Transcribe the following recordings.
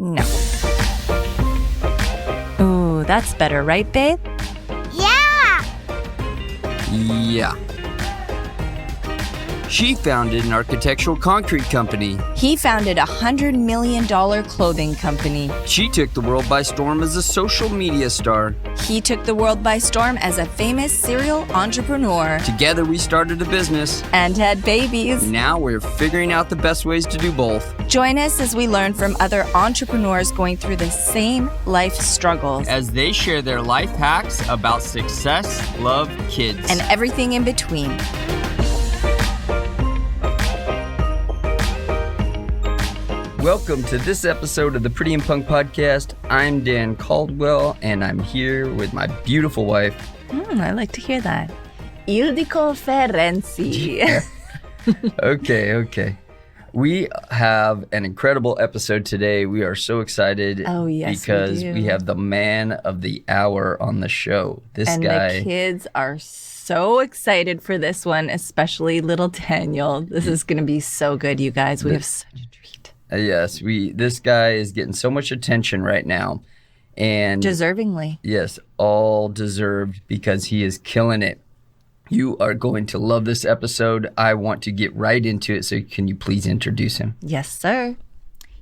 No. Ooh, that's better, right, babe? Yeah! Yeah. She founded an architectural concrete company. He founded a $100 million clothing company. She took the world by storm as a social media star. He took the world by storm as a famous serial entrepreneur. Together we started a business. And had babies. Now we're figuring out the best ways to do both. Join us as we learn from other entrepreneurs going through the same life struggles. As they share their life hacks about success, love, kids, and everything in between. Welcome to this episode of the Pretty and Punk Podcast. I'm Dan Caldwell, and I'm here with my beautiful wife. I like to hear that. Ildiko Ferenci. Okay. We have an incredible episode today. We are so excited because we have the man of the hour on the show. This guy. The kids are so excited for this one, especially little Daniel. This is going to be so good, you guys. We have such a treat. Yes, this guy is getting so much attention right now. And deservingly. Yes, all deserved because he is killing it. You are going to love this episode. I want to get right into it, so can you please introduce him? Yes, sir.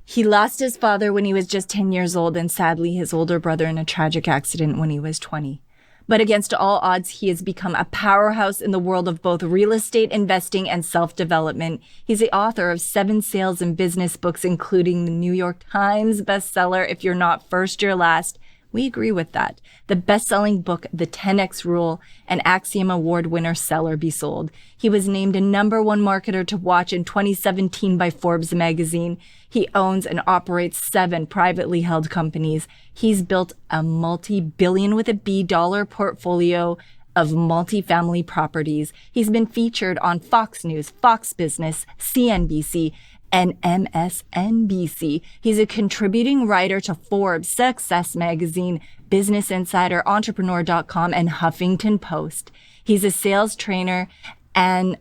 He lost his father when he was just 10 years old and sadly his older brother in a tragic accident when he was 20. But against all odds, he has become a powerhouse in the world of both real estate investing and self-development. He's the author of 7 sales and business books, including the New York Times bestseller, If You're Not First, You're Last. We agree with that. The best-selling book, The 10X Rule, and Axiom Award winner Sell or Be Sold. He was named a #1 marketer to watch in 2017 by Forbes magazine. He owns and operates 7 privately held companies. He's built a multi-billion with a B dollar portfolio of multifamily properties. He's been featured on Fox News, Fox Business, CNBC, and MSNBC. He's a contributing writer to Forbes, Success Magazine, Business Insider, Entrepreneur.com, and Huffington Post. He's a sales trainer, an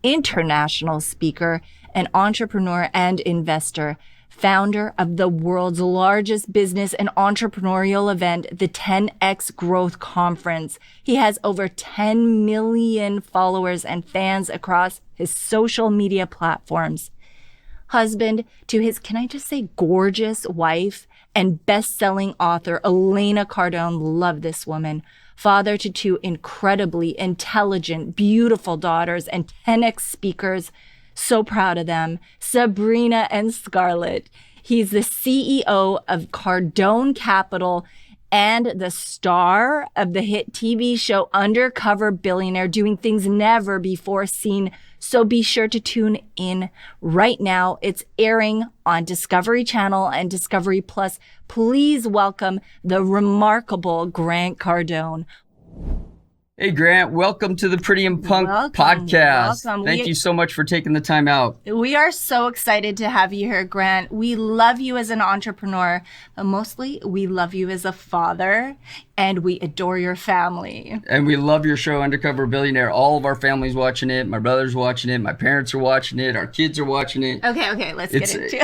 international speaker, an entrepreneur and investor, founder of the world's largest business and entrepreneurial event, the 10X Growth Conference. He has over 10 million followers and fans across his social media platforms. Husband to his, can I just say, gorgeous wife and best-selling author, Elena Cardone. Love this woman. Father to 2 incredibly intelligent, beautiful daughters and 10X speakers. So proud of them. Sabrina and Scarlett. He's the CEO of Cardone Capital and the star of the hit TV show Undercover Billionaire, doing things never before seen. So be sure to tune in right now. It's airing on Discovery Channel and Discovery Plus. Please welcome the remarkable Grant Cardone. Hey, Grant, welcome to the Pretty and Punk Podcast. Welcome. Thank you so much for taking the time out. We are so excited to have you here, Grant. We love you as an entrepreneur, but mostly we love you as a father, and we adore your family. And we love your show, Undercover Billionaire. All of our family's watching it. My brother's watching it. My parents are watching it. Our kids are watching it. Okay, let's get into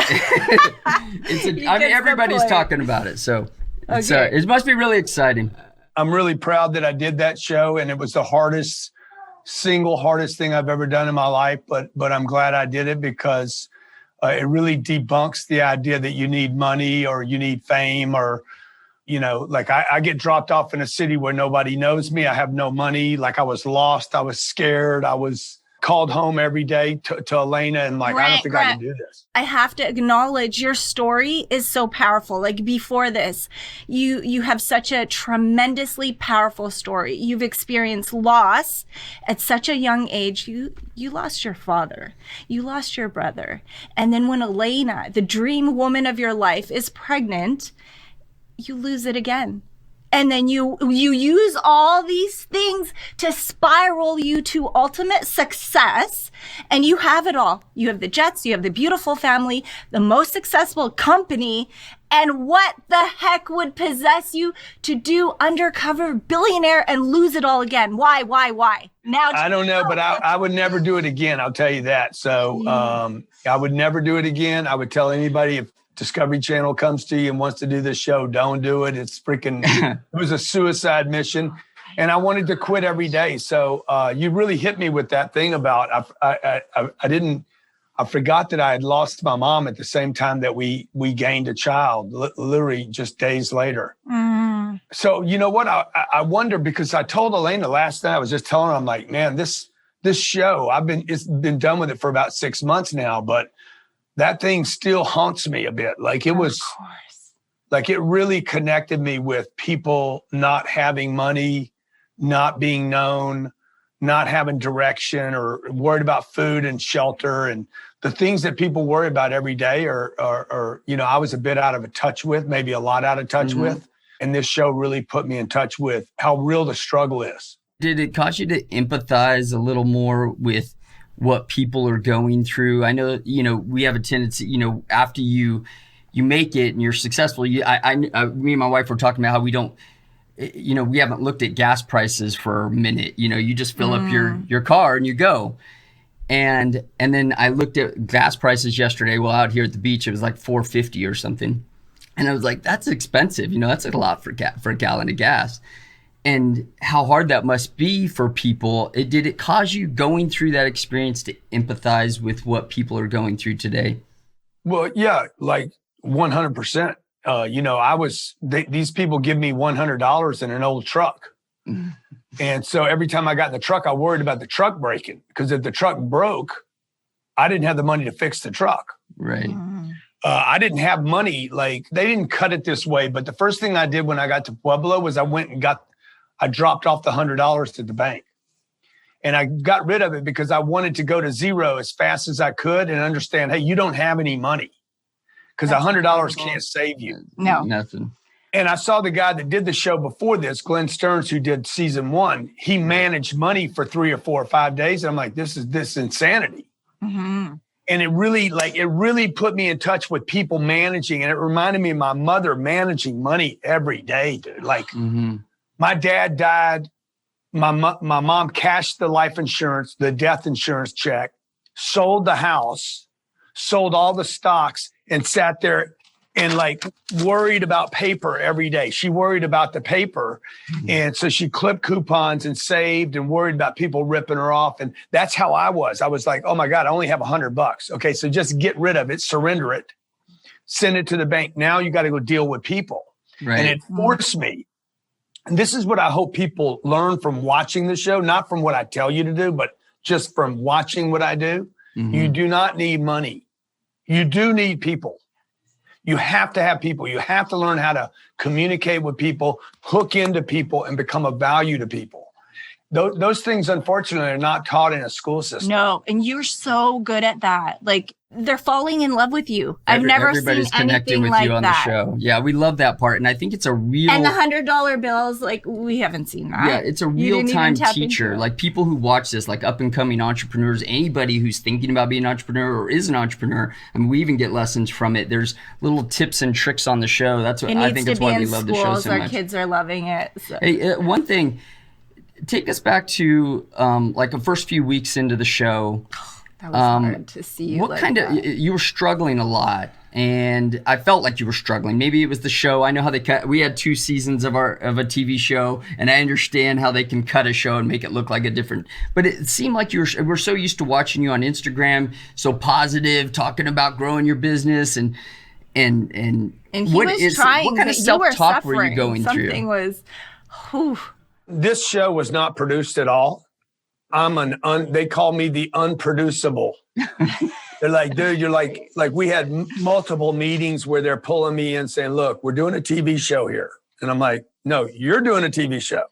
it. Everybody's talking about it, so it must be really exciting. I'm really proud that I did that show, and it was the hardest thing I've ever done in my life. But I'm glad I did it because it really debunks the idea that you need money or you need fame or, like I get dropped off in a city where nobody knows me. I have no money. Like I was lost. I was scared. I was called home every day to Elena and I don't think I can do this. I have to acknowledge your story is so powerful. Like before this, you have such a tremendously powerful story. You've experienced loss at such a young age. You lost your father, you lost your brother. And then when Elena, the dream woman of your life, is pregnant, you lose it again. And then you use all these things to spiral you to ultimate success. And you have it all. You have the jets, you have the beautiful family, the most successful company. And what the heck would possess you to do Undercover Billionaire and lose it all again? Why? Now I don't know, but I would never do it again. I'll tell you that. So I would never do it again. I would tell anybody Discovery Channel comes to you and wants to do this show, don't do it. It's freaking, it was a suicide mission. And I wanted to quit every day. So you really hit me with that thing about, I forgot that I had lost my mom at the same time that we gained a child, literally just days later. Mm. So you know what? I wonder, because I told Elena last night, I was just telling her, I'm like, man, this show, it's been done with it for about 6 months now, but that thing still haunts me a bit. Like it was, like it really connected me with people not having money, not being known, not having direction, or worried about food and shelter, and the things that people worry about every day are you know, I was a bit out of touch with, maybe a lot out of touch with. And this show really put me in touch with how real the struggle is. Did it cause you to empathize a little more with what people are going through? I know, you know, we have a tendency, you know, after you make it and you're successful, me and my wife were talking about how we don't, you know, we haven't looked at gas prices for a minute. You know, you just fill up your car and you go. And then I looked at gas prices yesterday. Well, out here at the beach, it was like $4.50 or something. And I was like, that's expensive. You know, that's a lot for a gallon of gas. And how hard that must be for people. Did it cause you, going through that experience, to empathize with what people are going through today? Well, yeah, like 100%. You know, these people give me $100 in an old truck. And so every time I got in the truck, I worried about the truck breaking, because if the truck broke, I didn't have the money to fix the truck. Right. I didn't have money. Like, they didn't cut it this way. But the first thing I did when I got to Pueblo was I dropped off the $100 to the bank. And I got rid of it because I wanted to go to zero as fast as I could and understand, hey, you don't have any money, because $100 can't save you. No. Nothing. And I saw the guy that did the show before this, Glenn Stearns, who did season 1. He managed money for 3 or 4 or 5 days. And I'm like, this is insanity. Mm-hmm. And it really put me in touch with people managing. And it reminded me of my mother managing money every day, dude. Like, my dad died. My mom cashed the life insurance, the death insurance check, sold the house, sold all the stocks, and sat there and like worried about paper every day. She worried about the paper. And so she clipped coupons and saved and worried about people ripping her off. And that's how I was. I was like, oh my God, I only have $100. Okay, so just get rid of it, surrender it, send it to the bank. Now you got to go deal with people. Right. And it forced me. And this is what I hope people learn from watching the show, not from what I tell you to do, but just from watching what I do. You do not need money. You do need people. You have to have people. You have to learn how to communicate with people, hook into people, and become of value to people. Those things, unfortunately, are not taught in a school system. No, and you're so good at that. Like, they're falling in love with you. I've never seen anything like that. Everybody's connecting with you on the show. Yeah, we love that part. And I think it's a real... And the $100 bills, like, we haven't seen that. Yeah, it's a real-time teacher. Like, people who watch this, like up-and-coming entrepreneurs, anybody who's thinking about being an entrepreneur or is an entrepreneur, I mean, we even get lessons from it. There's little tips and tricks on the show. That's what I think it's why we love the show so much. Our kids are loving it. So. Hey, one thing... Take us back to like the first few weeks into the show. That was hard to see. What kind of, you were struggling a lot, and I felt like you were struggling. Maybe it was the show. I know how they cut. We had 2 seasons of a TV show, and I understand how they can cut a show and make it look like a different. But it seemed like we're so used to watching you on Instagram, so positive, talking about growing your business and what kind of self-talk were you going through? Something was, whew. This show was not produced at all. They call me the unproducible. They're like, dude, you're like we had multiple meetings where they're pulling me in saying, look, we're doing a TV show here. And I'm like, no, you're doing a TV show.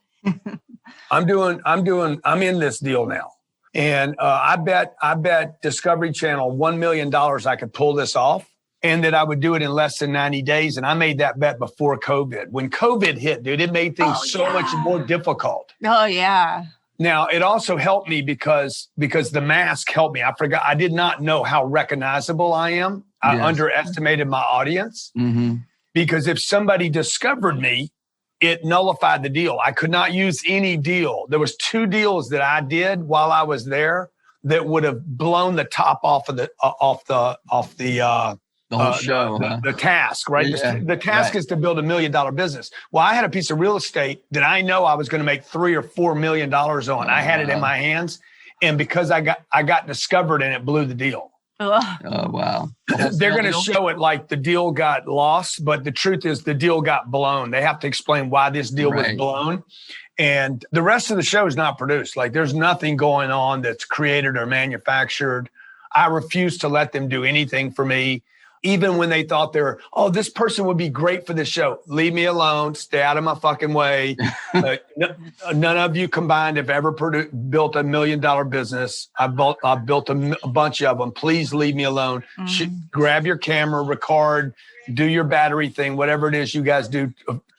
I'm in this deal now. And I bet Discovery Channel $1 million I could pull this off, and that I would do it in less than 90 days. And I made that bet before COVID. When COVID hit, dude, it made things so much more difficult. Oh, yeah. Now, it also helped me because the mask helped me. I did not know how recognizable I am. I underestimated my audience. Because if somebody discovered me, it nullified the deal. I could not use any deal. There was 2 deals that I did while I was there that would have blown the top off the The whole show, the task, right? Yeah, The task is to build $1 million business. Well, I had a piece of real estate that I know I was going to make $3 or $4 million on. I had it in my hands, and because I got discovered and it blew the deal. Oh, wow. They're going to show it like the deal got lost, but the truth is the deal got blown. They have to explain why this deal was blown. And the rest of the show is not produced. Like there's nothing going on that's created or manufactured. I refuse to let them do anything for me. Even when they thought this person would be great for the show. Leave me alone. Stay out of my fucking way. None of you combined have ever built $1 million business. I built a bunch of them. Please leave me alone. Grab your camera, record, do your battery thing, whatever it is you guys do,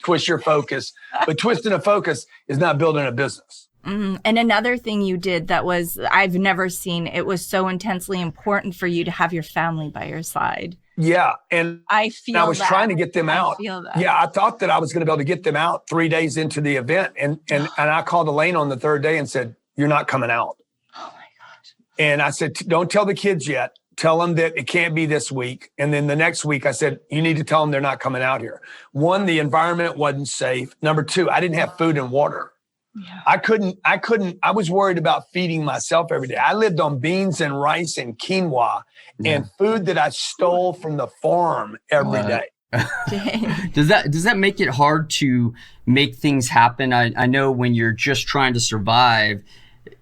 twist your focus. But twisting a focus is not building a business. And another thing you did that I've never seen, it was so intensely important for you to have your family by your side. Yeah. And I was trying to get them out. I feel that. Yeah. I thought that I was going to be able to get them out 3 days into the event. And I called Elaine on the third day and said, you're not coming out. Oh my gosh. And I said, don't tell the kids yet. Tell them that it can't be this week. And then the next week I said, you need to tell them they're not coming out here. One, the environment wasn't safe. Number two, I didn't have food and water. Yeah. I was worried about feeding myself every day. I lived on beans and rice and quinoa and food that I stole from the farm every day. Does that make it hard to make things happen? I know when you're just trying to survive,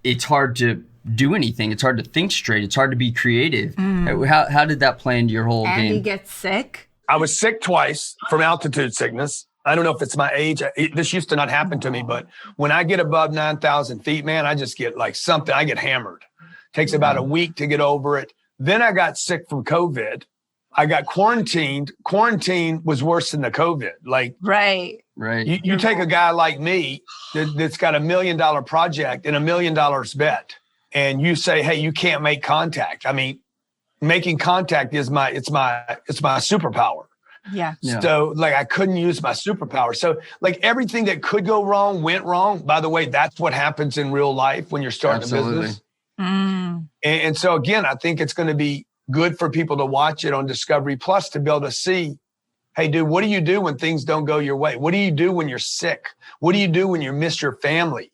it's hard to do anything. It's hard to think straight. It's hard to be creative. How did that play into your whole game? And you get sick? I was sick twice from altitude sickness. I don't know if it's my age. This used to not happen to me, but when I get above 9,000 feet, man, I just get like something. I get hammered. Takes about a week to get over it. Then I got sick from COVID. I got quarantined. Quarantine was worse than the COVID. Like, right. You take a guy like me that's got $1 million project and $1 million bet, and you say, hey, you can't make contact. I mean, making contact is my superpower. Yeah. So like I couldn't use my superpower. So like everything that could go wrong went wrong. By the way, that's what happens in real life when you're starting a business. And so again, I think it's going to be good for people to watch it on Discovery Plus to be able to see, hey, dude, what do you do when things don't go your way? What do you do when you're sick? What do you do when you miss your family?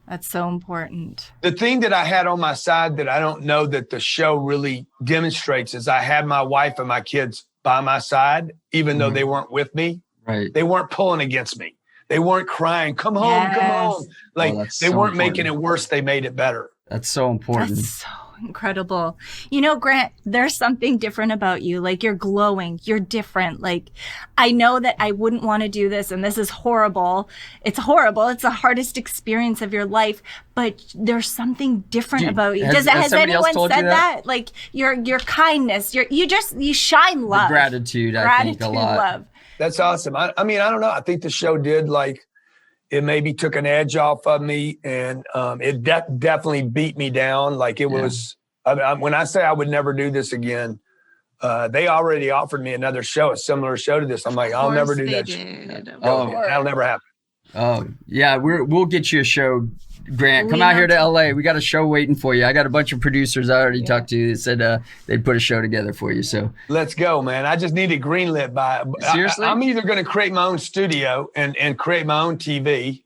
That's so important. The thing that I had on my side that I don't know that the show really demonstrates is I had my wife and my kids by my side, even though they weren't with me. Right. They weren't pulling against me. They weren't crying, come home, come home. Like they weren't making it worse. They made it better. That's so important. That's so incredible. You know, Grant, there's something different about you. Like you're glowing. You're different. Like I know that I wouldn't want to do this and this is horrible. It's horrible. It's the hardest experience of your life, but there's something different about you. Has anyone said that? Like your kindness, you shine love. The gratitude, I think a lot. Love. That's awesome. I mean, I don't know. I think the show did it maybe took an edge off of me, and it definitely beat me down. Like it was, when I say I would never do this again, they already offered me another show, a similar show to this. I'm like, I'll never do that. That'll never happen. Oh yeah, we'll get you a show, Grant. Come out here to LA. We got a show waiting for you. I got a bunch of producers I already talked to that said they'd put a show together for you. So let's go, man. I just need it greenlit by. Seriously, I'm either going to create my own studio and create my own TV,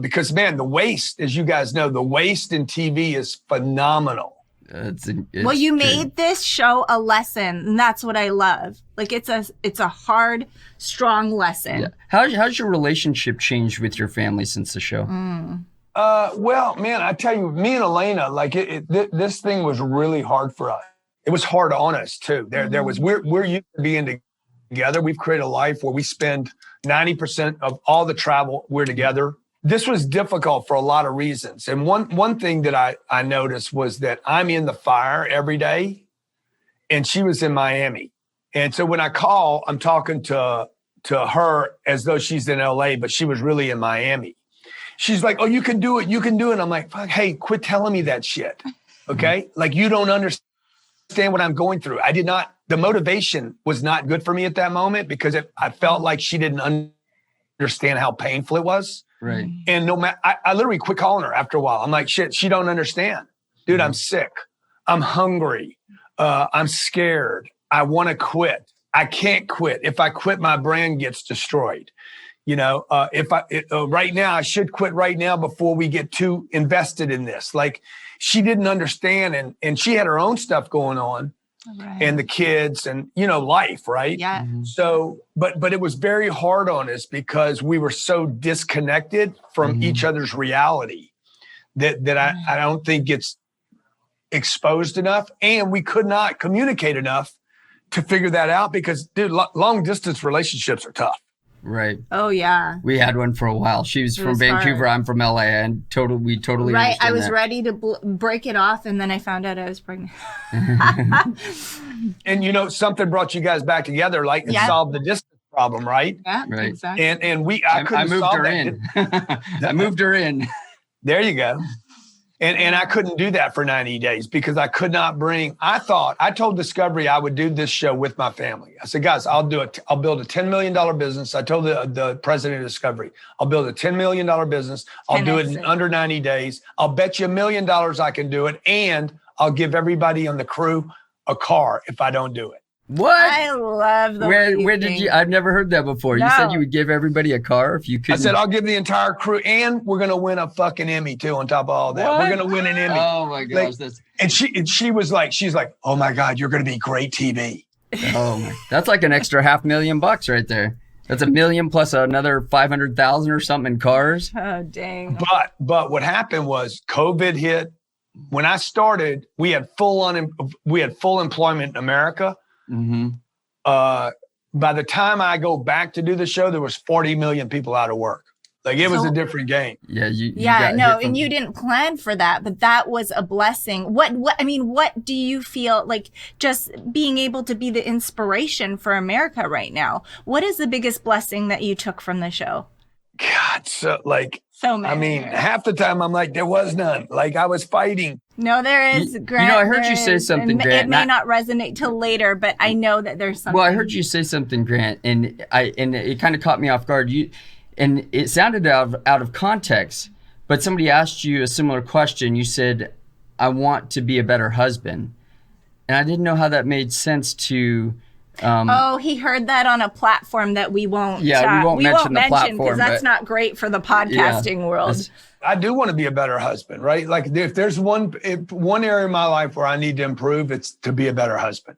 because man, the waste, as you guys know, the waste in TV is phenomenal. Well, you made this show a lesson, and that's what I love. Like it's a hard, strong lesson. Yeah. How's your relationship changed with your family since the show? Well, man, I tell you, me and Elena, like this thing was really hard for us. It was hard on us too. We're used to being together. We've created a life where we spend 90% of all the travel we're together. This was difficult for a lot of reasons. And one thing that I noticed was that I'm in the fire every day and she was in Miami. And so when I call, I'm talking to her as though she's in LA, but she was really in Miami. She's like, oh, you can do it. You can do it. And I'm like, fuck, hey, quit telling me that shit. Okay. Like you don't understand what I'm going through. The motivation was not good for me at that moment because I felt like she didn't understand how painful it was. Right. And no matter, I literally quit calling her after a while. I'm like, shit, she don't understand. Dude, I'm sick. I'm hungry. I'm scared. I want to quit. I can't quit. If I quit, my brand gets destroyed. Right now, I should quit right now before we get too invested in this. Like, she didn't understand, and she had her own stuff going on, right, and the kids and, life, right? Yeah. Mm-hmm. So, but it was very hard on us because we were so disconnected from each other's reality that I don't think gets exposed enough, and we could not communicate enough to figure that out because, dude, long distance relationships are tough. Right. Oh, yeah. We had one for a while. She was from Vancouver. Hard. I'm from LA, and we totally right. I was that. ready to break it off, and then I found out I was pregnant. And something brought you guys back together, and solved the distance problem, right? Yeah, right. Exactly. And I moved her in. I moved her in. There you go. And I couldn't do that for 90 days because I could not I told Discovery I would do this show with my family. I said, guys, I'll do it. I'll build a $10 million business. I told the president of Discovery, I'll build a $10 million business. I'll do it in under 90 days. I'll bet you $1 million I can do it. And I'll give everybody on the crew a car if I don't do it. What? I love the Where did you? I've never heard that before. No. You said you would give everybody a car if you could. I said I'll give the entire crew, and we're gonna win a fucking Emmy too. On top of all that, we're gonna win an Emmy. Oh my gosh, and she was like, oh my God, you're gonna be great TV. Oh my, that's like an extra $500,000 right there. That's $1 million plus another 500,000 or something in cars. Oh dang! But what happened was COVID hit. When I started, we had full employment in America. Mm-hmm. By the time I go back to do the show, there was 40 million people out of work. Like, it was a different game. Yeah, and you didn't plan for that, but that was a blessing. What do you feel like, just being able to be the inspiration for America right now? What is the biggest blessing that you took from the show? God, so many. I mean, half the time I'm like, there was none. Like, I was fighting. No, there is, Grant. I heard you say something, Grant. It may not resonate till later, but I know that there's something. Well, I heard you say something, Grant, and it kind of caught me off guard. And it sounded out of context, but somebody asked you a similar question. You said, I want to be a better husband. And I didn't know how that made sense to... he heard that on a platform that we won't. We won't mention the platform because that's not great for the podcasting world. I do want to be a better husband, right? Like, if there's one area of my life where I need to improve, it's to be a better husband.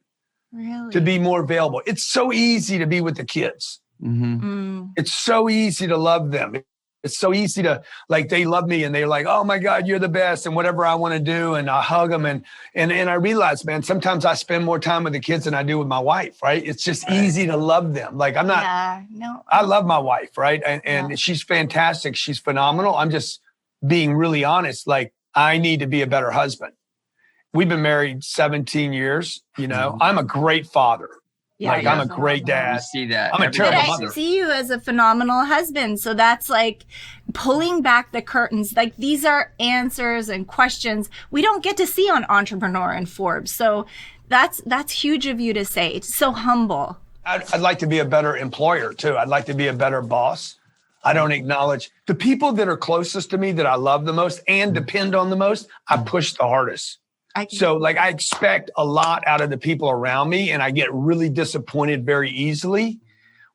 Really? To be more available. It's so easy to be with the kids. Mm-hmm. It's so easy to love them. It's so easy to, they love me and they're like, oh my God, you're the best, and whatever I want to do, and I hug them. And I realize, man, sometimes I spend more time with the kids than I do with my wife, right? It's just easy to love them. Like, I'm not, I love my wife, right? And she's fantastic. She's phenomenal. I'm just being really honest. Like, I need to be a better husband. We've been married 17 years. I'm a great father. Yeah, I'm a great dad. You see that. I'm a terrible mother. I see you as a phenomenal husband. So that's like pulling back the curtains. Like, these are answers and questions we don't get to see on Entrepreneur and Forbes. So that's huge of you to say. It's so humble. I'd like to be a better employer too. I'd like to be a better boss. I don't acknowledge the people that are closest to me that I love the most and depend on the most. I push the hardest. So I expect a lot out of the people around me, and I get really disappointed very easily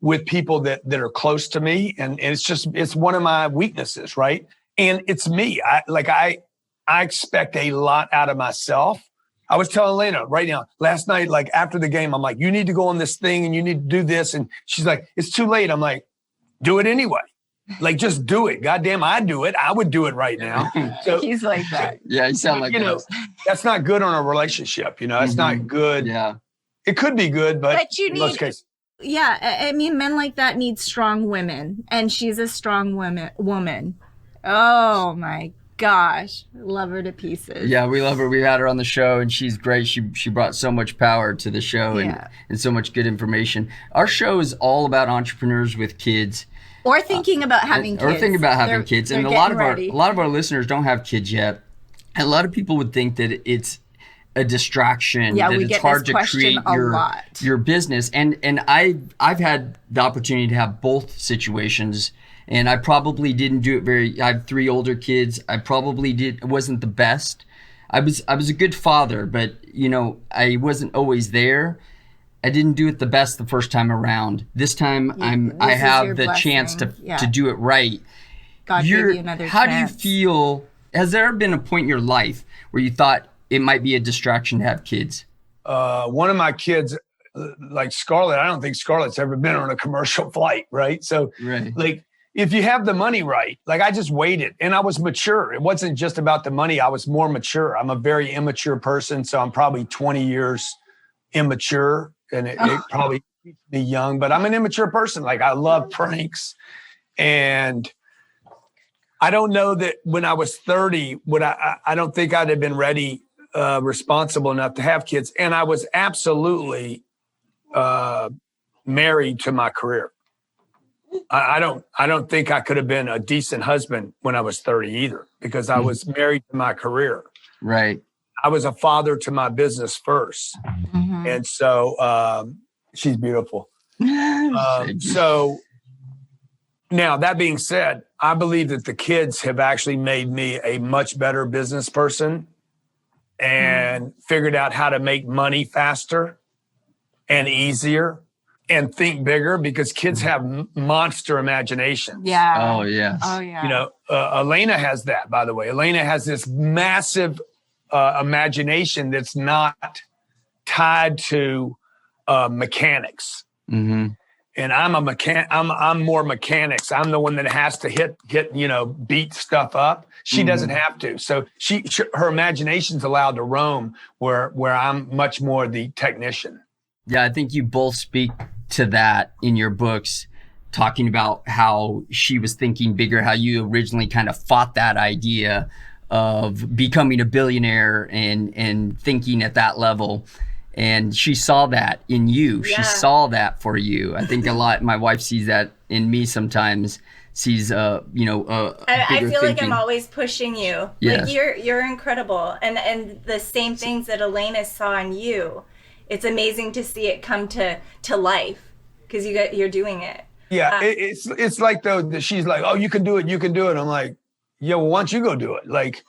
with people that are close to me. And it's one of my weaknesses, right? And it's me. I expect a lot out of myself. I was telling Lena right now, last night, after the game, I'm like, you need to go on this thing and you need to do this. And she's like, it's too late. I'm like, do it anyway. Just do it. Goddamn, I do it. I would do it right now. So he's like that. Yeah, you sound like that. That's not good on a relationship. It's not good. Yeah. It could be good, but in most cases. Yeah, I mean, men like that need strong women, and she's a strong woman. Oh my gosh, love her to pieces. Yeah, we love her. We had her on the show, and she's great. She brought so much power to the show and so much good information. Our show is all about entrepreneurs with kids. Or thinking about having kids. Or thinking about having kids. And a lot of our listeners don't have kids yet. And a lot of people would think that it's a distraction, that it's hard to create your business. And I've had the opportunity to have both situations, and I probably didn't do it I have 3 older kids. I probably wasn't the best. I was a good father, but I wasn't always there. I didn't do it the best the first time around. This time I have the chance to do it right. God gave you another How chance. do you feel? Has there ever been a point in your life where you thought it might be a distraction to have kids? One of my kids, like Scarlett, I don't think Scarlett's ever been on a commercial flight, right? So, like, if you have the money right, like I just waited and I was mature. It wasn't just about the money. I was more mature. I'm a very immature person, so I'm probably 20 years immature, and it probably keeps me young, but I'm an immature person. Like, I love pranks, and I don't know that when I was 30, I don't think I'd have been ready, responsible enough to have kids. And I was absolutely married to my career. I don't think I could have been a decent husband when I was 30 either, because I was married to my career. Right. I was a father to my business first. And so she's beautiful. So now, that being said, I believe that the kids have actually made me a much better business person and figured out how to make money faster and easier and think bigger, because kids have monster imaginations. Yeah. Oh, yes. Oh, yeah. You know, Elena has that, by the way. Elena has this massive imagination that's not tied to mechanics. And I'm I'm more mechanics. I'm the one that has to hit, beat stuff up. She doesn't have to. So her imagination's allowed to roam where I'm much more the technician. Yeah, I think you both speak to that in your books, talking about how she was thinking bigger, how you originally kind of fought that idea of becoming a billionaire and thinking at that level. And she saw that in you. Yeah. She saw that for you. I think a lot, my wife sees that in me sometimes, sees, I feel like I'm always pushing you. Yes. Like you're incredible. And the same things that Elena saw in you, it's amazing to see it come to life, because you're doing it. Yeah, it's like though that she's like, oh, you can do it. I'm like, yeah, well, why don't you go do it? Like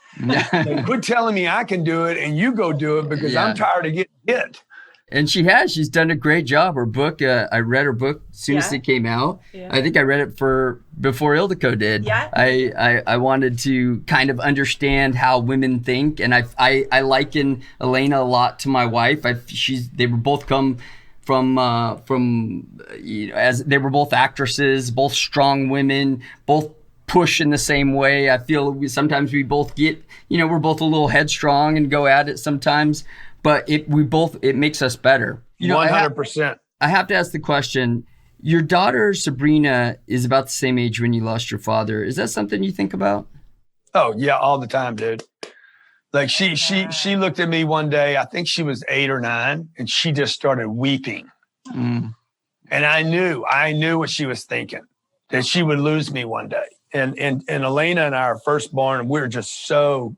quit telling me I can do it and you go do it, because I'm tired of getting hit. And she's done a great job. Her book, I read her book as soon as it came out. Yeah. I think I read it before Ildiko did. Yeah. I wanted to kind of understand how women think, and I liken Elena a lot to my wife. They were both come from as they were both actresses, both strong women, both push in the same way. I feel sometimes we both get, we're both a little headstrong and go at it sometimes, but it makes us better. 100%. I have to ask the question, your daughter Sabrina is about the same age when you lost your father. Is that something you think about? Oh yeah, all the time, dude. Like she looked at me one day, I think she was 8 or 9, and she just started weeping. And I knew what she was thinking, that she would lose me one day. And Elena and I are firstborn, we're so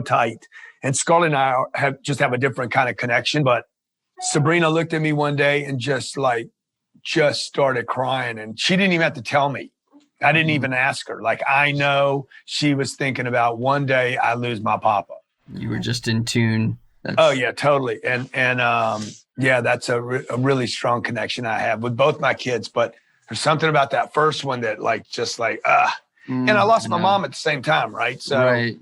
tight. And Scarlett and I have a different kind of connection. But Sabrina looked at me one day and just started crying. And she didn't even have to tell me. I didn't even ask her. Like, I know she was thinking about one day I lose my papa. You were just in tune. Oh yeah, totally. And that's a really strong connection I have with both my kids. But there's something about that first one that and I lost my mom at the same time, right? So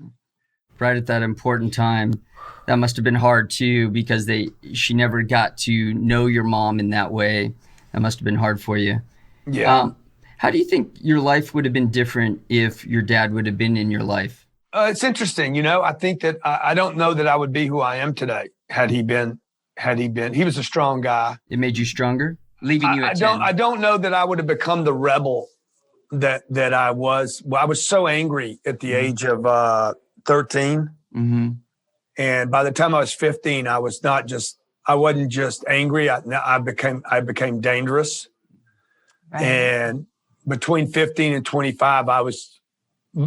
right at that important time. That must have been hard too, because she never got to know your mom in that way. That must have been hard for you. Yeah. How do you think your life would have been different if your dad would have been in your life? It's interesting. I think that I don't know that I would be who I am today had he been. He was a strong guy. It made you stronger? Leaving you at 10. I don't know that I would have become the rebel that I was. Well, I was so angry at the age of 13. And by the time I was 15, I wasn't just angry. I became dangerous. Right. And between 15 and 25, I was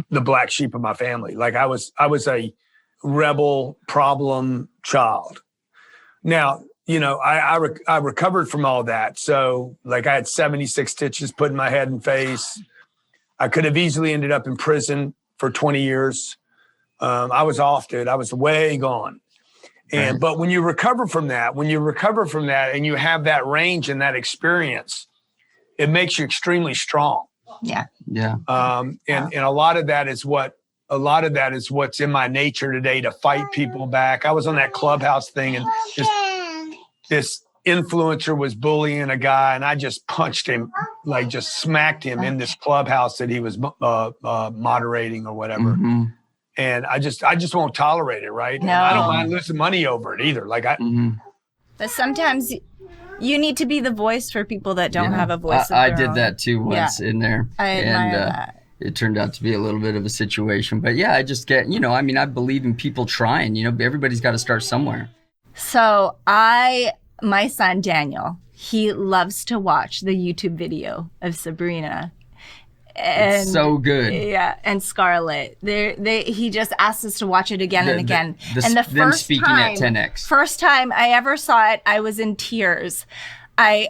the black sheep of my family. Like I was a rebel problem child. Now, I recovered from all that. So like I had 76 stitches put in my head and face. I could have easily ended up in prison for 20 years. I was off, dude. I was way gone. And but when you recover from that, and you have that range and that experience, it makes you extremely strong. Yeah. Yeah. And a lot of that is what's in my nature today, to fight people back. I was on that Clubhouse thing, and this influencer was bullying a guy, and I just punched him, like just smacked him in this Clubhouse that he was moderating or whatever. Mm-hmm. And I just won't tolerate it, right? No. And I don't mind losing money over it either. Like But sometimes you need to be the voice for people that don't have a voice. I did that too once in there. I admire that. It turned out to be a little bit of a situation. But yeah, I just get, I believe in people trying. Everybody's got to start somewhere. So my son Daniel, he loves to watch the YouTube video of Sabrina. And, it's so good. Yeah, and Scarlett. He just asked us to watch it again and again. And the them first speaking time, at 10x. First time I ever saw it, I was in tears. I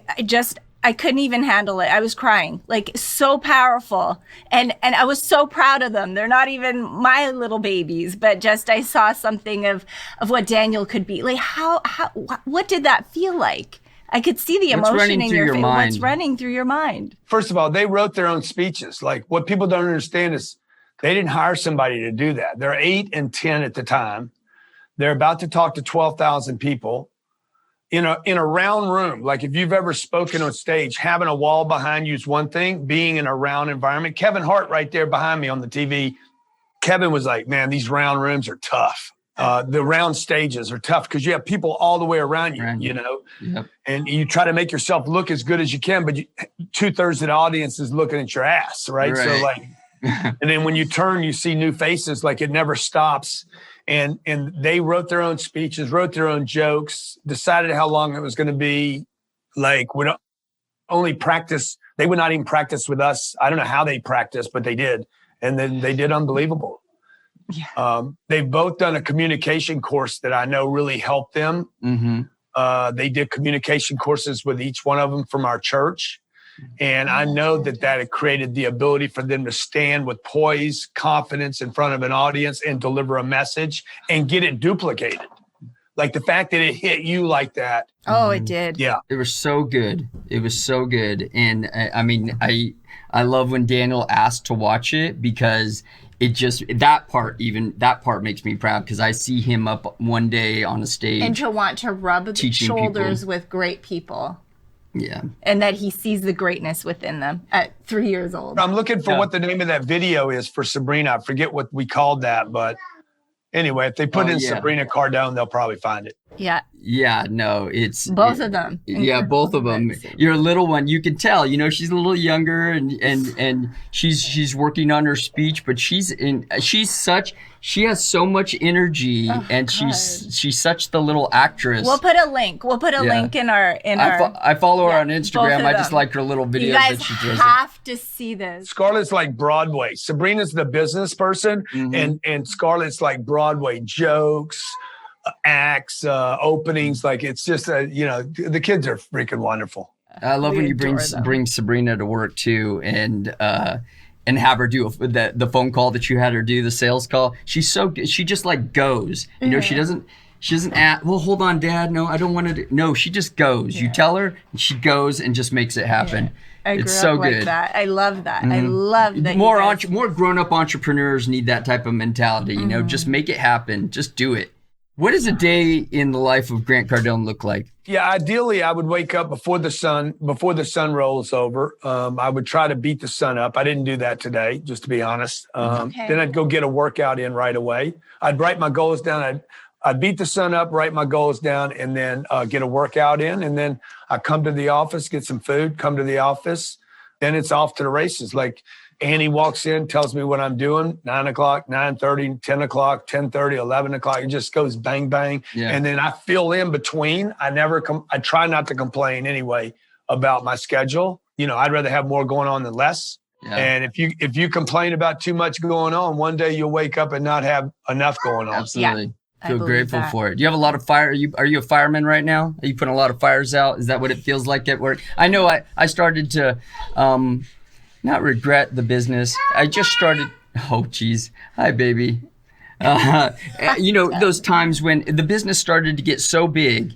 couldn't even handle it. I was crying, like so powerful. And I was so proud of them. They're not even my little babies, but just I saw something of what Daniel could be. Like what did that feel like? I could see the emotion in your face. What's running through your mind? First of all, they wrote their own speeches. Like, what people don't understand is they didn't hire somebody to do that. They're 8 and 10 at the time. They're about to talk to 12,000 people in a round room. Like, if you've ever spoken on stage, having a wall behind you is one thing. Being in a round environment. Kevin Hart right there behind me on the TV. Kevin was like, man, these round rooms are tough. The round stages are tough because you have people all the way around you, Yep. And you try to make yourself look as good as you can, but 2/3 of the audience is looking at your ass, right? So like, and then when you turn, you see new faces, like it never stops. And they wrote their own speeches, wrote their own jokes, decided how long it was going to be. Like, would only practice. They would not even practice with us. I don't know how they practiced, but they did. And then they did unbelievable. Yeah. They've both done a communication course that I know really helped them. Mm-hmm. They did communication courses with each one of them from our church. And I know that had created the ability for them to stand with poise, confidence in front of an audience and deliver a message and get it duplicated. Like the fact that it hit you like that. Oh, it did. Yeah. It was so good. It was so good. And I love when Daniel asked to watch it because that part makes me proud because I see him up one day on a stage. And to want to rub the shoulders people. with great people. Yeah. And that he sees the greatness within them at 3 years old. I'm looking for what the name of that video is for Sabrina. I forget what we called that, but anyway, if they put in Sabrina Cardone, they'll probably find it. Yeah. Yeah, no, it's both of them. Yeah, both of them. Your little one, you can tell, she's a little younger and she's working on her speech, but she has so much energy and she's such the little actress. We'll put a link. in our I follow her on Instagram. I just like her little videos you guys that she does. have to see this. Scarlett's like Broadway. Sabrina's the business person, and Scarlett's like Broadway jokes, acts, openings. Like it's just the kids are freaking wonderful. I love when you bring Sabrina to work too, and have her do the phone call that you had her do, the sales call. She's so good. She just like goes. She doesn't ask, well, hold on, Dad. No, I don't want to. No, she just goes. You tell her, and she goes and just makes it happen. I grew up like that. I love that. I love that. More grown-up entrepreneurs need that type of mentality. Just make it happen. Just do it. What does a day in the life of Grant Cardone look like? Yeah, ideally, I would wake up before the sun rolls over. I would try to beat the sun up. I didn't do that today, just to be honest. Then I'd go get a workout in right away. I'd write my goals down. I'd beat the sun up, write my goals down, and then get a workout in. And then I come to the office, get some food, come to the office. Then it's off to the races. Like Annie walks in, tells me what I'm doing, 9 o'clock, 9:30, 10 o'clock, 10:30, 11 o'clock. It just goes bang, bang. Yeah. And then I fill in between. I try not to complain anyway about my schedule. I'd rather have more going on than less. Yeah. And if you complain about too much going on, one day you'll wake up and not have enough going on. Absolutely. Yeah. Feel grateful for it. Do you have a lot of fire? Are you a fireman right now? Are you putting a lot of fires out? Is that what it feels like at work? I know I started to not regret the business. I just started. Oh, geez. Hi, baby. Those times when the business started to get so big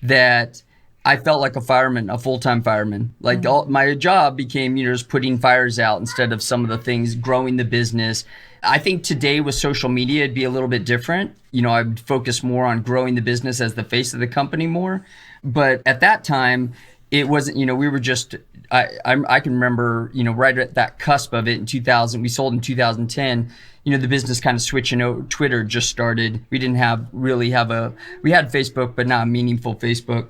that I felt like a fireman, a full-time fireman. Like my job became, just putting fires out instead of some of the things, growing the business. I think today with social media, it'd be a little bit different. I would focus more on growing the business as the face of the company more. But at that time, it wasn't, we were just, I can remember, right at that cusp of it in 2000, we sold in 2010, the business kind of switching over. Twitter just started. We didn't we had Facebook, but not a meaningful Facebook.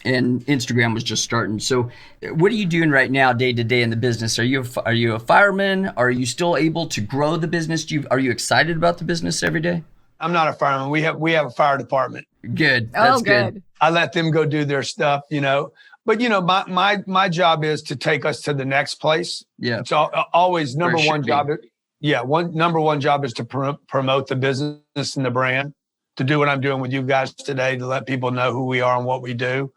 And Instagram was just starting. So what are you doing right now day to day in the business? Are you a fireman? Are you still able to grow the business? Are you excited about the business every day? I'm not a fireman. We have a fire department. Good. That's good. I let them go do their stuff, But my job is to take us to the next place. Yeah. It's always number one job. Number one job is to promote the business and the brand, to do what I'm doing with you guys today, to let people know who we are and what we do.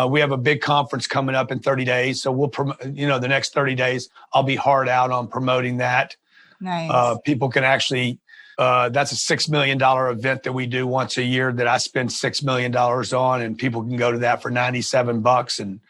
We have a big conference coming up in 30 days. So we'll promote, the next 30 days, I'll be hard out on promoting that. Nice. People can actually, that's a $6 million event that we do once a year that I spend $6 million on, and people can go to that for $97. And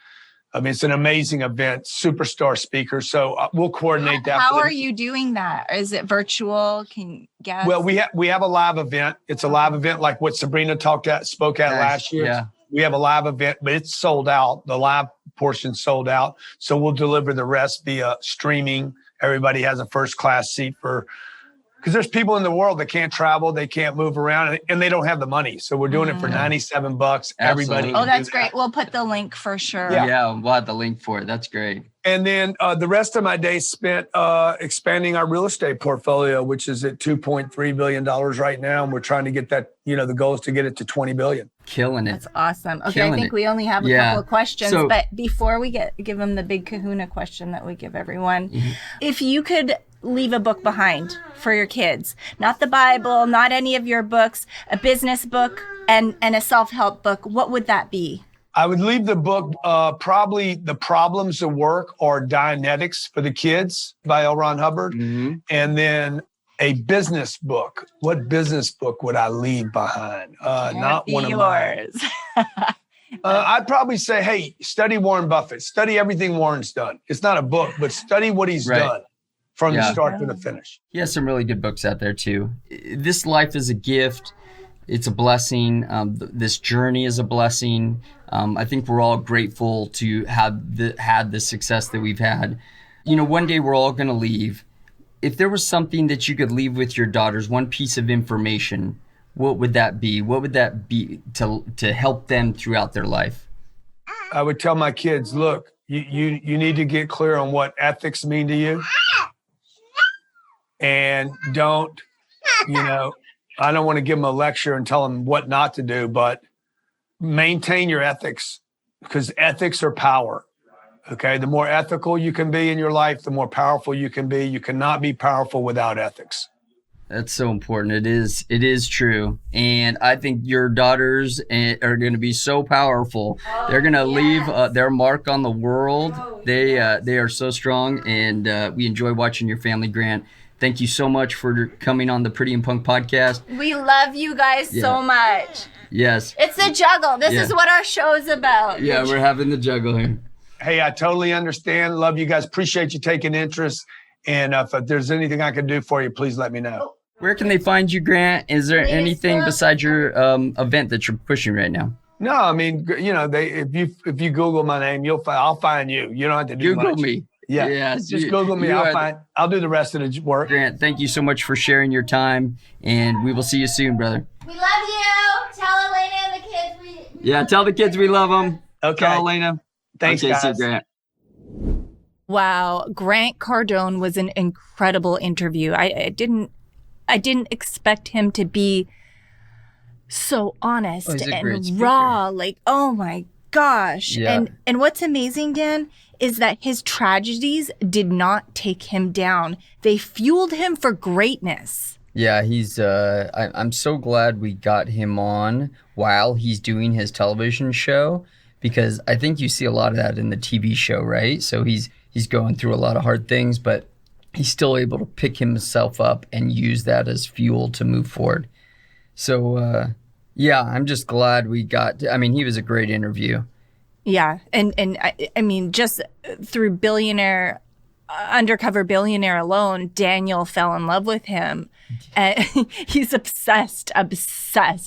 it's an amazing event, superstar speakers. So we'll coordinate that. How are you doing that? Is it virtual? Can you guess? Well, we have a live event. It's a live event like what Sabrina spoke at last year. Yeah. We have a live event, but it's sold out. The live portion sold out. So we'll deliver the rest via streaming. Everybody has a first class seat because there's people in the world that can't travel, they can't move around, and they don't have the money. So we're doing it for $97. Everybody. Oh, that's great. We'll put the link for sure. Yeah, we'll have the link for it. That's great. And then the rest of my day spent expanding our real estate portfolio, which is at $2.3 billion right now. And we're trying to get that, the goal is to get it to $20 billion. Killing it. That's awesome. Okay, I think we only have a couple of questions, but before we give them the big kahuna question that we give everyone, if you could leave a book behind for your kids, not the Bible, not any of your books, a business book and a self-help book, what would that be? I would leave the book probably The Problems of Work or Dianetics for the Kids by L. Ron Hubbard. And then a business book. What business book would I leave behind? Not one of yours. I'd probably say, hey, study Warren Buffett. Study everything Warren's done. It's not a book, but study what he's done from the start to the finish. He has some really good books out there too. This life is a gift. It's a blessing. This journey is a blessing. I think we're all grateful to have had the success that we've had. One day we're all going to leave. If there was something that you could leave with your daughters, one piece of information, what would that be? What would that be to help them throughout their life? I would tell my kids, look, you need to get clear on what ethics mean to you. And don't, I don't want to give them a lecture and tell them what not to do, but maintain your ethics, because ethics are power. Okay. The more ethical you can be in your life, the more powerful you can be. You cannot be powerful without ethics. That's so important. It is true. And I think your daughters are going to be so powerful. They're going to leave their mark on the world. They are so strong, and we enjoy watching your family, Grant. Thank you so much for coming on the Pretty and Punk podcast. We love you guys so much. Yes. It's the juggle. This is what our show is about. Yeah, we're having the juggle here. Hey, I totally understand. Love you guys. Appreciate you taking interest. And if there's anything I can do for you, please let me know. Where can they find you, Grant? Is there anything besides your event that you're pushing right now? No, I mean, if you Google my name, I'll find you. You don't have to do Google much. me. Yeah. Yes, just Google me. I'll do the rest of the work. Grant, thank you so much for sharing your time, and we will see you soon, brother. We love you. Tell Elena and the kids Yeah, tell the kids we love them. Okay. Tell Elena. Thanks, guys. See you, Grant. Wow, Grant Cardone was an incredible interview. I didn't expect him to be so honest and raw. Like, oh my gosh. Yeah. And what's amazing, Dan, is that his tragedies did not take him down. They fueled him for greatness. Yeah, he's I'm so glad we got him on while he's doing his television show, because I think you see a lot of that in the TV show, right? So he's going through a lot of hard things, but he's still able to pick himself up and use that as fuel to move forward. So, yeah, I'm just glad we got, he was a great interview. Yeah. And I mean, just through Undercover Billionaire alone, Daniel fell in love with him. And he's obsessed.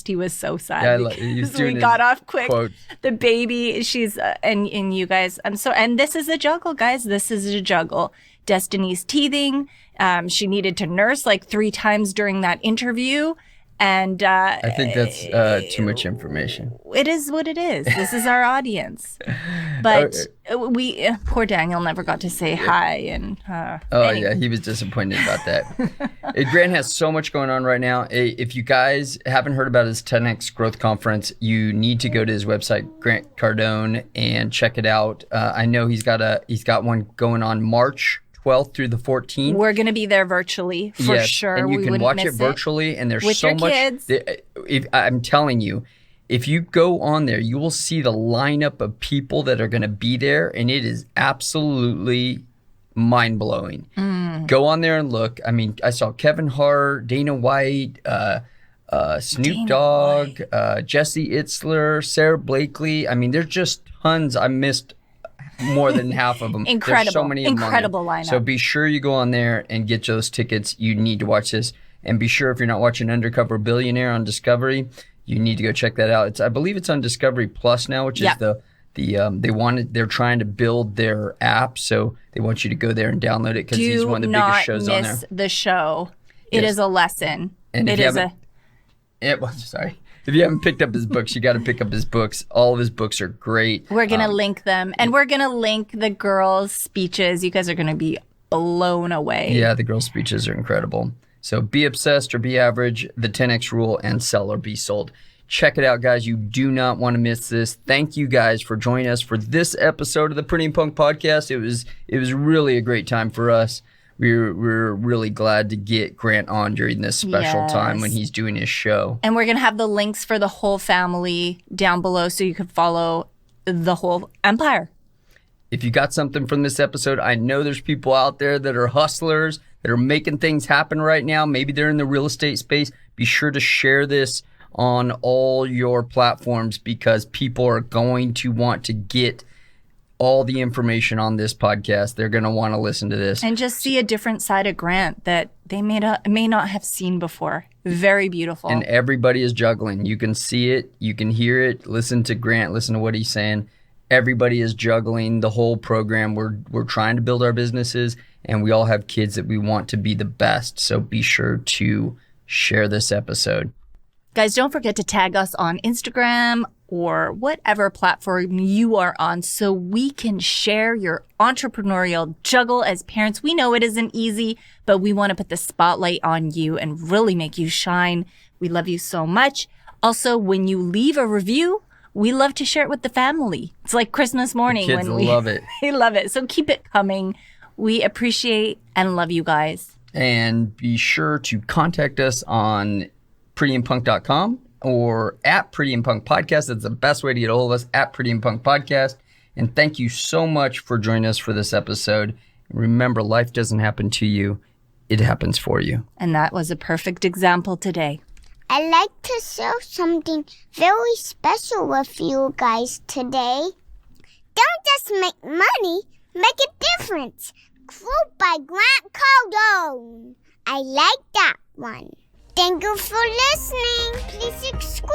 He was so sad. Yeah, he was doing we got off quick. Quotes. The baby, she's, and you guys, and this is a juggle, guys. This is a juggle. Destiny's teething. She needed to nurse like 3 times during that interview. And I think that's too much information. It is what it is. This is our audience. But poor Daniel never got to say hi. And yeah, he was disappointed about that. Grant has so much going on right now. If you guys haven't heard about his 10X Growth Conference, you need to go to his website, Grant Cardone, and check it out. I know he's got one going on March 12th through the 14th. We're going to be there virtually for sure. And you can watch it virtually, and there's so much. Kids. I'm telling you, if you go on there, you will see the lineup of people that are going to be there, and it is absolutely mind-blowing. Go on there and look. I saw Kevin Hart, Dana White, Snoop Dogg, Jesse Itzler, Sarah Blakely. There's just tons. I missed more than half of them. Incredible. There's so many of them Incredible lineup. So be sure you go on there and get those tickets. You need to watch this. And be sure, if you're not watching Undercover Billionaire on Discovery, you need to go check that out. I believe it's on Discovery Plus now, which is they're trying to build their app, so they want you to go there and download it because he's one of the biggest shows on there. Do not miss the show. It is a lesson. And if you haven't picked up his books, you got to pick up his books. All of his books are great. We're going to link them. And we're going to link the girls' speeches. You guys are going to be blown away. Yeah, the girls' speeches are incredible. So be obsessed or be average, the 10X rule, and sell or be sold. Check it out, guys. You do not want to miss this. Thank you guys for joining us for this episode of the Pretty and Punk podcast. It was really a great time for us. We're really glad to get Grant on during this special time when he's doing his show. And we're going to have the links for the whole family down below so you can follow the whole empire. If you got something from this episode, I know there's people out there that are hustlers, that are making things happen right now. Maybe they're in the real estate space. Be sure to share this on all your platforms because people are going to want to get all the information on this podcast. They're going to want to listen to this. And just see a different side of Grant that they may not have seen before. Very beautiful. And everybody is juggling. You can see it. You can hear it. Listen to Grant. Listen to what he's saying. Everybody is juggling the whole program. We're trying to build our businesses, and we all have kids that we want to be the best. So be sure to share this episode. Guys, don't forget to tag us on Instagram or whatever platform you are on so we can share your entrepreneurial juggle as parents. We know it isn't easy, but we want to put the spotlight on you and really make you shine. We love you so much. Also, when you leave a review, we love to share it with the family. It's like Christmas morning. The kids love it. They love it. So keep it coming. We appreciate and love you guys. And be sure to contact us on prettyandpunk.com or at Pretty and Punk Podcast. That's the best way to get a hold of us, at Pretty and Punk Podcast. And thank you so much for joining us for this episode. Remember, life doesn't happen to you. It happens for you. And that was a perfect example today. I'd like to share something very special with you guys today. Don't just make money, make a difference. Quote by Grant Cardone. I like that one. Thank you for listening. Please subscribe.